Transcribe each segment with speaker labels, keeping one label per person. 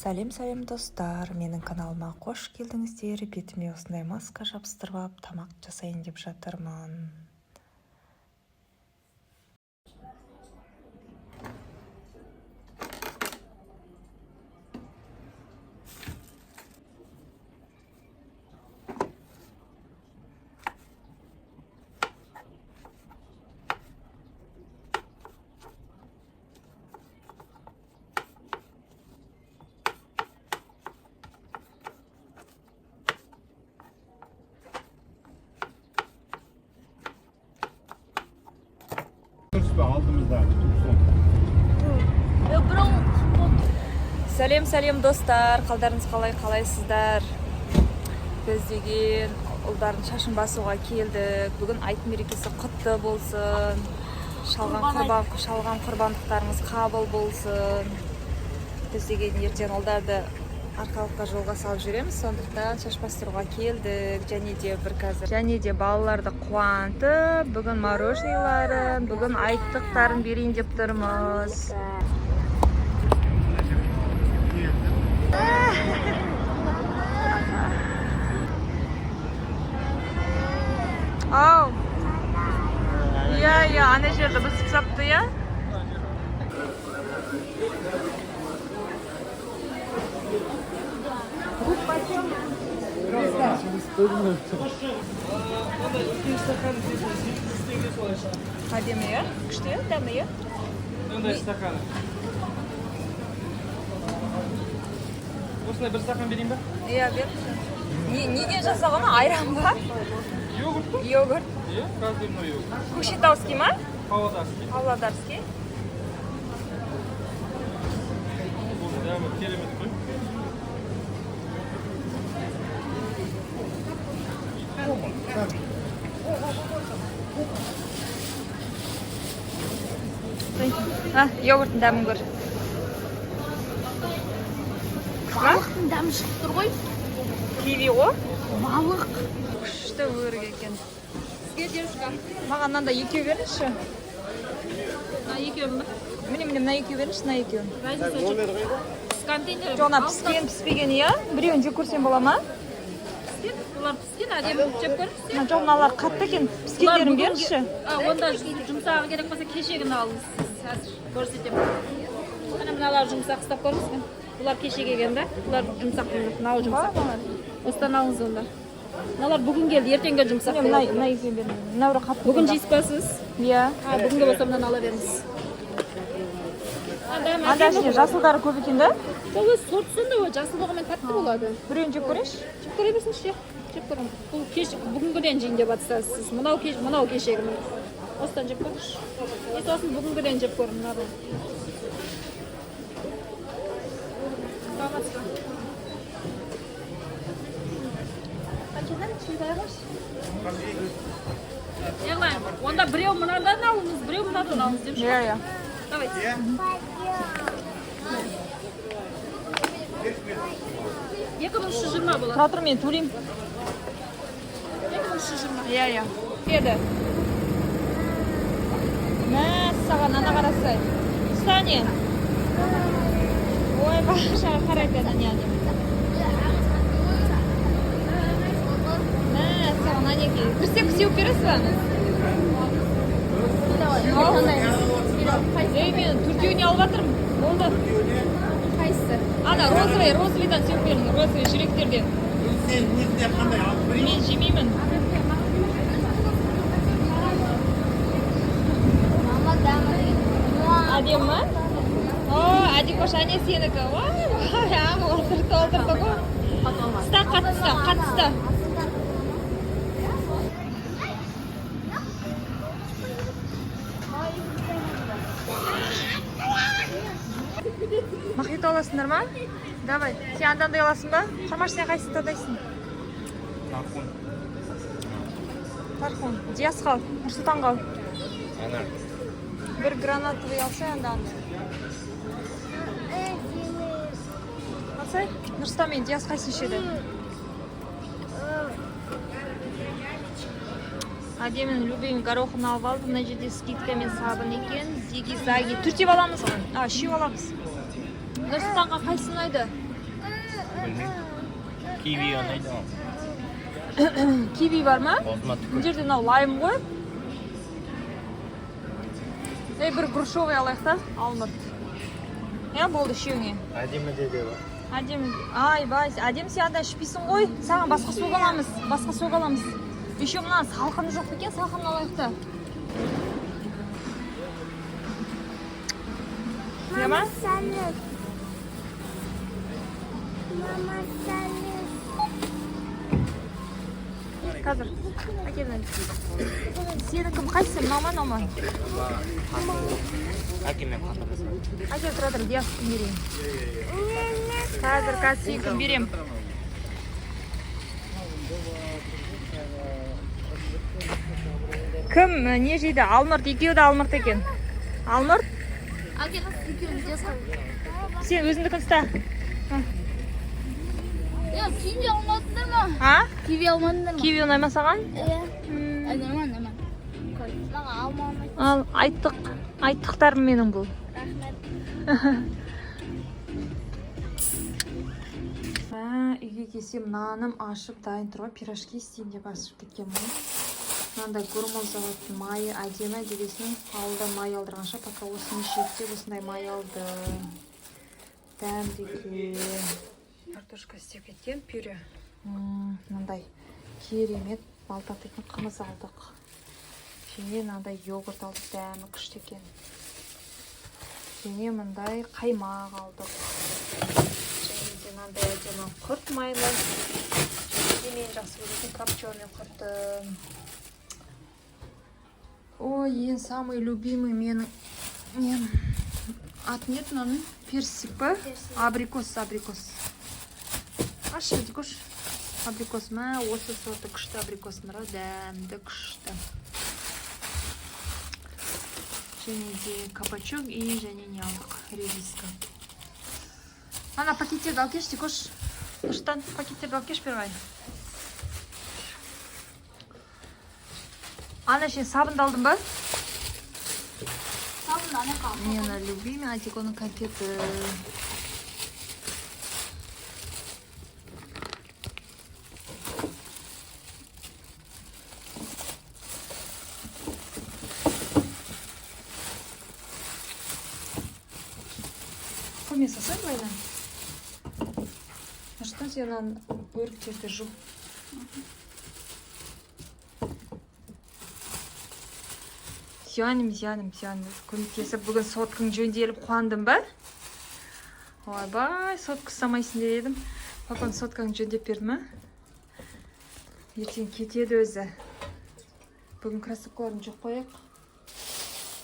Speaker 1: Сәлем достар, менің каналыма қош келдіңіздер. Бетіме осындай маска жабыстырып алып, тамақ жасайын деп жатырмын.
Speaker 2: Алдымызда
Speaker 1: Сәлем достар, қалдарыңыз қалайсыздар? Біз деген ұлдардың шашын басуға келдік. Бүгін айт мерекесі құтты болсын. Шалған құрбандықтарыңыз қабыл болсын. Біз деген ертең ұлдарды арқалыққа жолға салып жүреміз, сондықтан шаш бастыруға келдік. Және де балаларды қуантып, бүгін мороженыйларын, бүгін айттықтарын берейін деп тұрмыз. Ау, иә, ана жерді бұсып сапты, иә? Әдемі, иә? Күшті, дәмі, иә?
Speaker 3: Мындай стаканы. Осындай бір стакан берейін ба?
Speaker 1: Иә, бер. Неден жасағаны? Айран ба?
Speaker 3: Йогурт па?
Speaker 1: Йогурт.
Speaker 3: Иә, разливной йогурт.
Speaker 1: Көкшетауский ма?
Speaker 3: Павлодарский.
Speaker 1: Павлодарский.
Speaker 3: Бұл дәмі керемет қой.
Speaker 1: Йогурттың дәмін көр.
Speaker 4: Балықтың дәмі шығып тұр ғой.
Speaker 1: Киви ғой?
Speaker 4: Балық.
Speaker 1: Күшті өрік екен.
Speaker 4: Сізге девушка.
Speaker 1: Маған мынандай екеу беріңізші.
Speaker 4: Екеуін ба?
Speaker 1: Міне, мына екеу беріңізші, мына екеуін.
Speaker 4: Разница жоқ. С контейнері.
Speaker 1: Жоғына піскен, иә? Біреуін жеп көрсем бола ма?
Speaker 4: Піскен, олар піскен, әдемі жеп көріңіз.
Speaker 1: Жоқ, мыналар қатты екен. Піскендерін беріңізші.
Speaker 4: Онда жұмсағы керек болса кешегін алыңыз. Қазір көрсетемін. Ана мыналар жұмсақ ұстап көріңіз. Бұлар кеше келген да, бұлар жұмсақ, мынау жұмсақ. Осыдан алыңыз онда. Мыналар бүгін келді, ертеңге жұмсақ.
Speaker 1: Мына екеуін беріңіз. Мынау қатты.
Speaker 4: Бүгін жейсіз?
Speaker 1: Иә.
Speaker 4: Бүгінгі болса мынаны ала беріңіз.
Speaker 1: Анда ішінде жасылдары көп екен да?
Speaker 4: Ол сорт сонда жасыл болғанмен тәтті болады.
Speaker 1: Біреуін жеп көрейінші?
Speaker 4: Жеп көре берсінші. Жеп көрің. Бұл бүгінгіден жейін деп жатсыз. Мынау кешегі. Осыдан жеп көріңіз. Сосын бүгінгіден жеп көрің. Онда біреу мынадан алыңыз, біреу мынадан алыңыз деп шығар.
Speaker 1: Иә.
Speaker 4: Давайте. 2320 болады.
Speaker 1: Тұра тұр, мен төлеймін.
Speaker 4: 2320.
Speaker 1: Иә. Еді. Мәссаған, ана қарасай. Ұстане. Ой, башаға қарайды, ана не әдем. Мәссаған, анеке. Кірсек сеуіп бересіз ба? Мен түртеуіне алып жатырмын. Болды.
Speaker 4: Қайсысы?
Speaker 1: Ана, розовыйдан сеуіп беріңіз, розовый жүректерден. Мен жемеймін. Әдем ма? Әдекош, әне сенікі. Толтырды ғой. Қатысты. Мохито аласыңдар ма? Давай. Сен андандай аласың ба? Құрмаш, сен қайсысын таңдайсың? Тархун. Диас қал. Нұрсұлтан қал. Бір гранатовый алсай, анда. Алсай? Нұрсұлтан мен Диас қайсын ішеді? Әдемін любимый горохын алып алды. Мына жерде скидкамен сабын екен. Зиги-заги. Түртеп аламыз ғой? Үшеу аламыз. Нұрсұлтанға қайсын ұнайды?
Speaker 2: білмеймін. Киви ұнайды ма?
Speaker 1: Киви бар ма?
Speaker 2: Аузыма
Speaker 1: Мына жерде мынау лайм ғой. Бір грушовый алайық та, алмұрт. Болды үшеуіңе.
Speaker 2: Әдемі де бар.
Speaker 1: Әдемі. Айбай, әдемі сен анда ішпейсің ғой. Саған басқа суға аламыз. Еще мына салқын жоқ екен, салқын алайық та. Мама салют. Қазір. Әкелін. Сенікі қайсысы? Мама.
Speaker 2: Әкемен қатырасың.
Speaker 1: Әкел тұра диаскін берейін. Қазір сүйкін берем. Кім не жейді? Алмұрт, екеуі де алмұрт екен. Алмұрт? Сен өзіңдікін ұста.
Speaker 4: Kivi almadın mı?
Speaker 1: А?
Speaker 4: Kivi almadın mı?
Speaker 1: Киви ұнай ма саған?
Speaker 4: Neyman.
Speaker 1: Ал, айттықтарым менің бұл. Үйге келсем наным ашып дайын тұр ғой, пирожки істейін деп ашып кеткен ғой. Мынандай гурман заводтың майы әдемі дегесін ауылда май алдырғанша, пока осыны шектеп осындай май алды. Дәмді екен. Картошка істеп кеткен пюре. Мынандай керемет балтақтайтын қымыз алдық. Және мынандай йогурт алдық, дәмі күшті екен. Және мындай қаймақ алдық. Және мынандай әдемі құрт майлы. Және мен жақсы көретін копченый құрты. Ой, ең самый любимый менің аты нет мынаның? Персик па? Абрикос. Ашы, көш. Абрикос ма? Осы сорты күшті абрикос мыра, дәмді күшті. Және де кабачок и және не алдық? Редиска. Ана пакеттерді ал кеш, көш. Күштан пакеттерді ал кеш бермай. Ана сен сабынды алдың ба?
Speaker 4: Sabun anne kaldı.
Speaker 1: Мен любимый Атиконың конфеты. Көме сасай байдан? А что сен өріктерді жу? Зияным. Көмектесіп бүгін соткың жөнделіп қуандым ба? Ойбай, соткі самайсын дедім. Папам соткаң жөндеп берді ма? Ертең кетеді өзі. Бүгін красокаларын жоқ қояқ.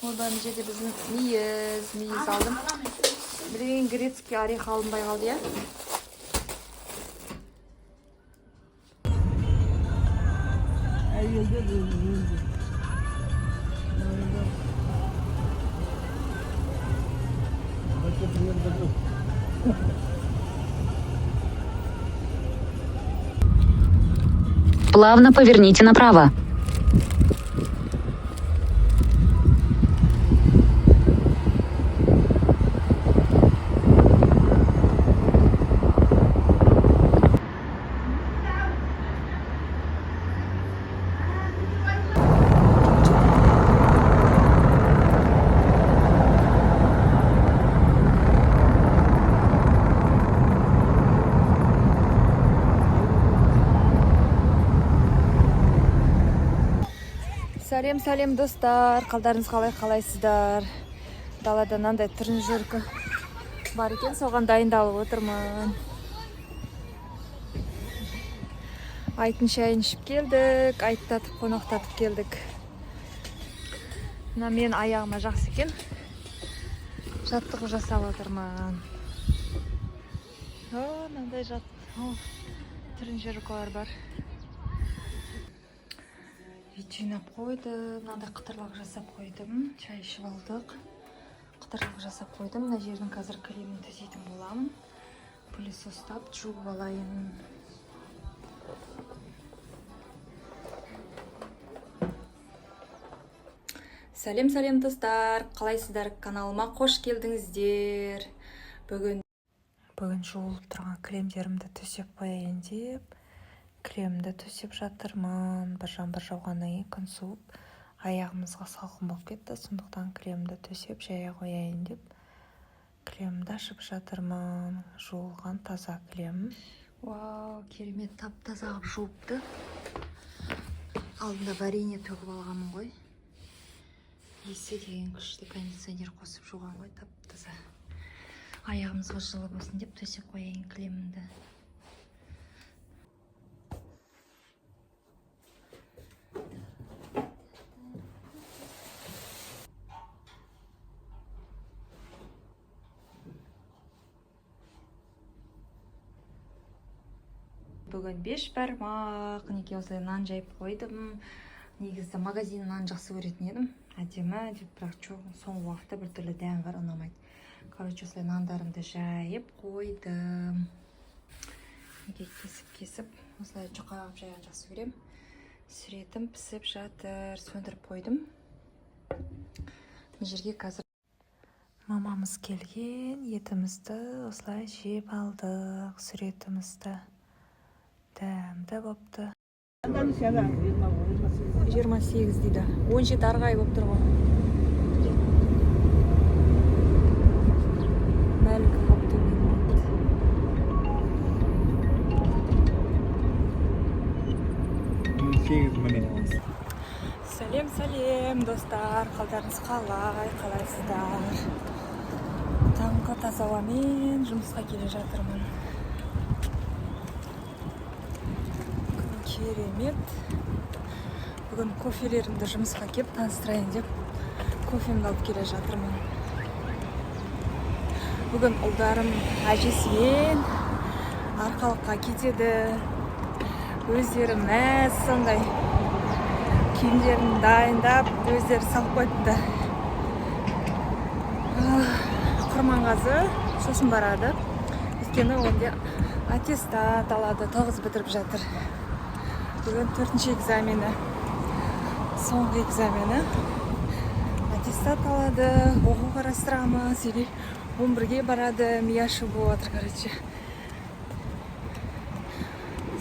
Speaker 1: Ойбай, мына жерде біздің мейіз алдым. Білген грецкий орех алынбай қалды, я?
Speaker 5: Плавно поверните направо.
Speaker 1: Сәлем достар, қалдарыңыз қалайсыздар? Далада мынандай тренажерка бар екен, соған дайындалып отырмын. Айтын шайын ішіп келдік, айттатып қонақтатып келдік. Мына мен аяғыма жақсы екен. Жаттығу жасап отырмын. Мынандай тренажеркалар бар. Жинап қойдым, мынандай қытырлық жасап қойдым, шай ішіп алдық. Қытырлық жасап қойдым, мына жердің қазір кілемін төсейтін боламын. Пылесостап жуып алайын. Сәлем достар, қалайсыздар? Каналыма қош келдіңіздер. Бүгін жуылып тұрған кремдерімді төсеп қояйын деп кремді төсеп жатырмын. бір жауғаннан кейін күн суып аяғымызға салқын болып кетті, сондықтан кремді төсеп жая қояйын деп кремді ашып жатырмын. Жуылған таза крем. Вау, керемет тап-таза қылып жуыпты. Алдында варенье төгіп алғанмын ғой. Есі деген күшті, кондиционер қосып жуған ғой, тап-таза. Аяғымызға жылы болсын деп төсеп қояйын кремімді. Бүгін беш бармақ, неге осылай нан жайып қойдым. Негізді магазин нан жақсы көретін едім. Әдемі деп, бірақ соңғы уақытта бір түрлі дәм бар, ұнамайды. Короче, осылай нандарымды жайып қойдым. Неге кесіп, осылай жұқа қылып жайған жақсы көрем. Сүретім пісіп жатыр, сөндіріп қойдым. Мына жерге қазір мамамыз келген, етімізді осылай жеп алдық, сүретімізді. Дәмді бопты. 28 дейді. 17 арғай боп тұр ғой. Мәлік бопты. Сәлем, достар. Қалдарыңыз қалайсыздар? Таңғы таза ауамен жұмысқа келе жатырмын. Керемет. Бүгін кофелерімді жұмысқа кеп таныстырайын деп кофемді алып келе жатырмын. Бүгін ұлдарым әжесімен арқалыққа кетеді. Өздері мәз сондай киімдерін дайындап, өздері салып қойыпты. Құрманғазы сосын барады. Өйткені онда аттестат алады, 9 бітіріп жатыр. Бүгін 4-ші экзамені, соңғы экзамені. Аттестат алады, оқу қарастырамыз, или 11-ге барады, мияшы болады, короче.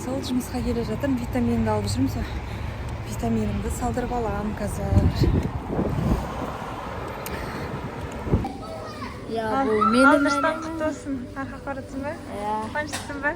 Speaker 1: Сол жұмысқа келе жатырмын, витаминді алып жүрмін, сол витаминімді салдырып аламын қазір.
Speaker 4: Ya bu benim
Speaker 1: Almıştan құтты olsun. Арқа қорытсың ба? Қуаныштысың ба?